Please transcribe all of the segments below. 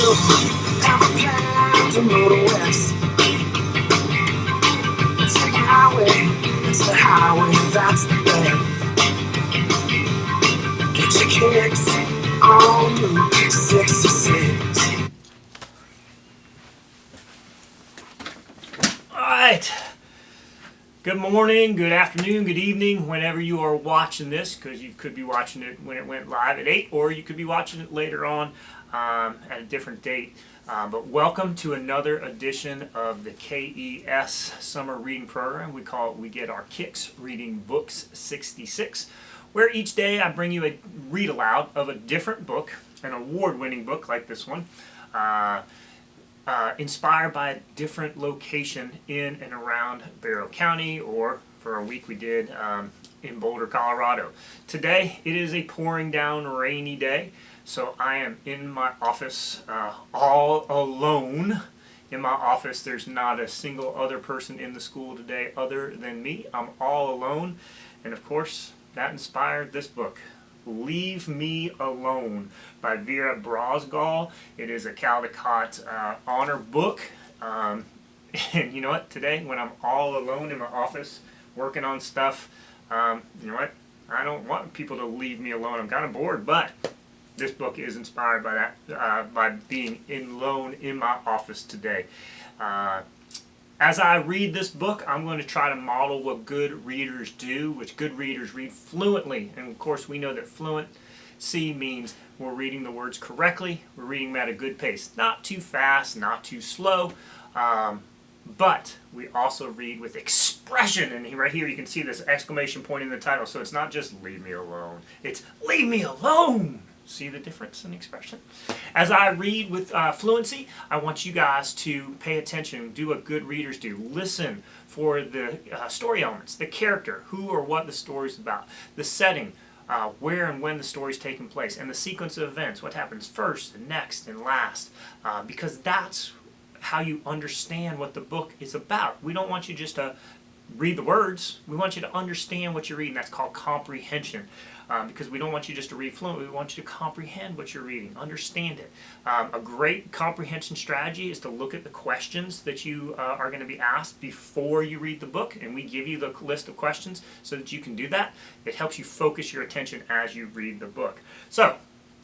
have a plan to go to west. It's the highway, it's the highway, that's the best. Get your kicks on Route 66. Alright, good morning, good afternoon, good evening, whenever you are watching this, because you could be watching it when it went live at 8, or you could be watching it later on at a different date. But welcome to another edition of the KES Summer Reading Program. We get our kicks reading books 66, where each day I bring you a read aloud of a different book, an award-winning book like this one. Inspired by a different location in and around Barrow County, or for a week we did in Boulder, Colorado. Today it is a pouring down rainy day, so I am in my office all alone. In my office, there's not a single other person in the school today other than me. I'm all alone, and of course that inspired this book, Leave Me Alone by Vera Brosgol. It is a Caldecott honor book. And you know what? Today, when I'm all alone in my office working on stuff, you know what? I don't want people to leave me alone. I'm kind of bored, but this book is inspired by that, by being alone in my office today. As I read this book, I'm going to try to model what good readers do, which good readers read fluently. And of course, we know that fluency means we're reading the words correctly, we're reading them at a good pace. Not too fast, not too slow, but we also read with expression. And right here you can see this exclamation point in the title. So it's not just leave me alone, it's leave me alone. See the difference in expression? As I read with fluency, I want you guys to pay attention, do what good readers do. Listen for the story elements, the character, who or what the story is about, the setting, where and when the story is taking place, and the sequence of events, what happens first and next and last, because that's how you understand what the book is about. We don't want you just to read the words. We want you to understand what you're reading. That's called comprehension. Because we don't want you just to read fluently, we want you to comprehend what you're reading, understand it. A great comprehension strategy is to look at the questions that you are going to be asked before you read the book, and we give you the list of questions so that you can do that. It helps you focus your attention as you read the book. So,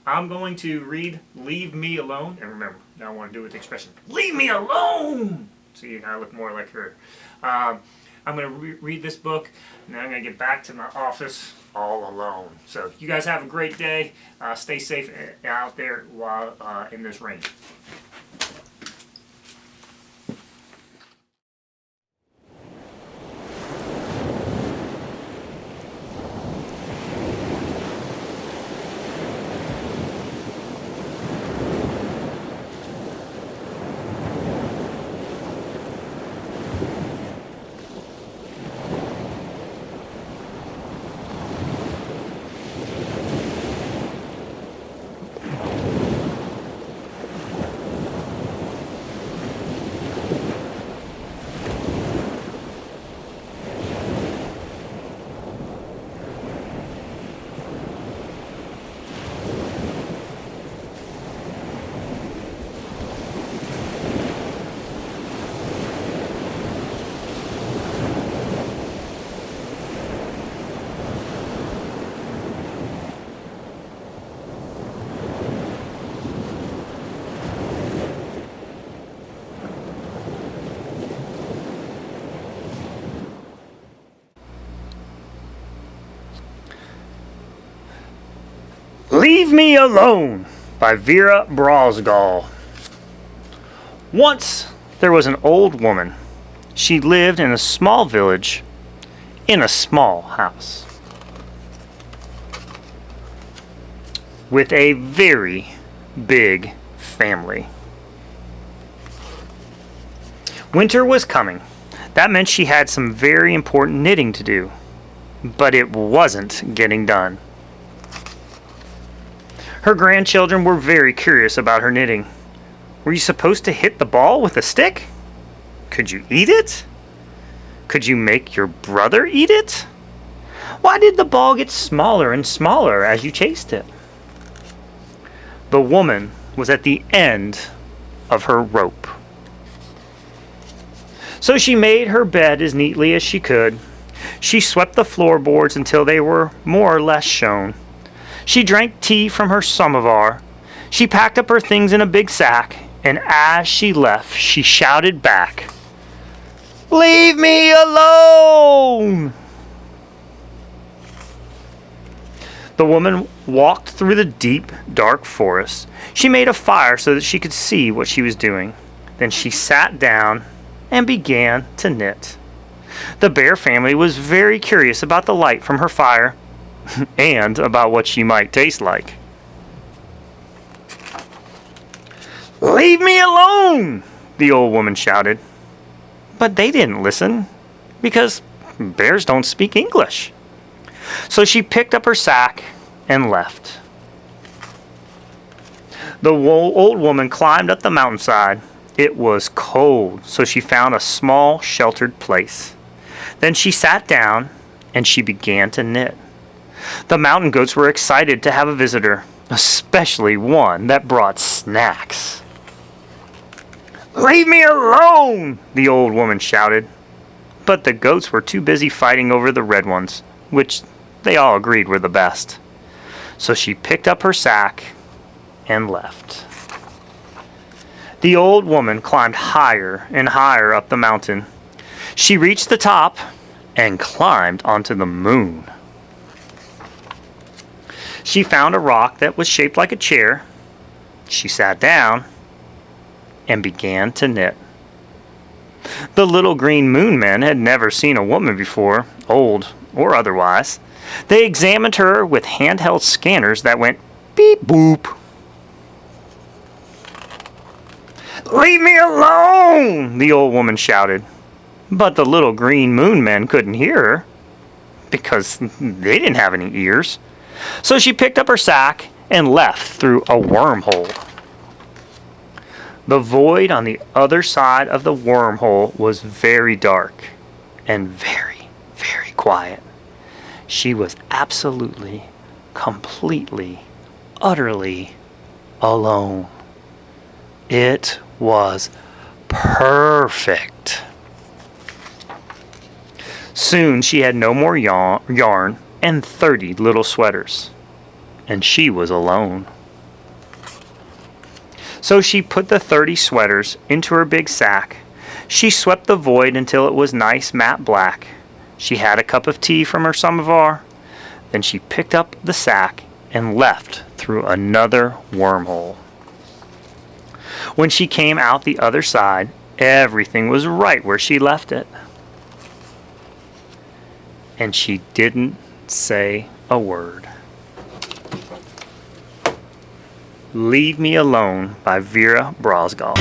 I'm going to read Leave Me Alone, and remember, now I want to do it with the expression, leave me alone! See, I look more like her. I'm going to read this book, and then I'm going to get back to my office all alone. So you guys have a great day. Stay safe out there while in this rain. Leave Me Alone by Vera Brosgol. Once there was an old woman. She lived in a small village in a small house with a very big family. Winter was coming. That meant she had some very important knitting to do, but it wasn't getting done. Her grandchildren were very curious about her knitting. Were you supposed to hit the ball with a stick? Could you eat it? Could you make your brother eat it? Why did the ball get smaller and smaller as you chased it? The woman was at the end of her rope. So she made her bed as neatly as she could. She swept the floorboards until they were more or less shown. She drank tea from her samovar. She packed up her things in a big sack, and as she left, she shouted back, "Leave me alone!" The woman walked through the deep, dark forest. She made a fire so that she could see what she was doing. Then she sat down and began to knit. The bear family was very curious about the light from her fire and about what she might taste like. "Leave me alone!" the old woman shouted. But they didn't listen because bears don't speak English. So she picked up her sack and left. The old woman climbed up the mountainside. It was cold, so she found a small sheltered place. Then she sat down and she began to knit. The mountain goats were excited to have a visitor, especially one that brought snacks. "Leave me alone!" the old woman shouted. But the goats were too busy fighting over the red ones, which they all agreed were the best. So she picked up her sack and left. The old woman climbed higher and higher up the mountain. She reached the top and climbed onto the moon. She found a rock that was shaped like a chair. She sat down and began to knit. The little green moon men had never seen a woman before, old or otherwise. They examined her with handheld scanners that went beep boop. "Leave me alone!" the old woman shouted. But the little green moon men couldn't hear her because they didn't have any ears. So she picked up her sack and left through a wormhole. The void on the other side of the wormhole was very dark and very, very quiet. She was absolutely, completely, utterly alone. It was perfect. Soon she had no more yarn and 30 little sweaters, and she was alone. So she put the 30 sweaters into her big sack. She swept the void until it was nice matte black. She had a cup of tea from her samovar. Then she picked up the sack and left through another wormhole. When she came out the other side, everything was right where she left it. And she didn't say a word. Leave Me Alone by Vera Brosgol.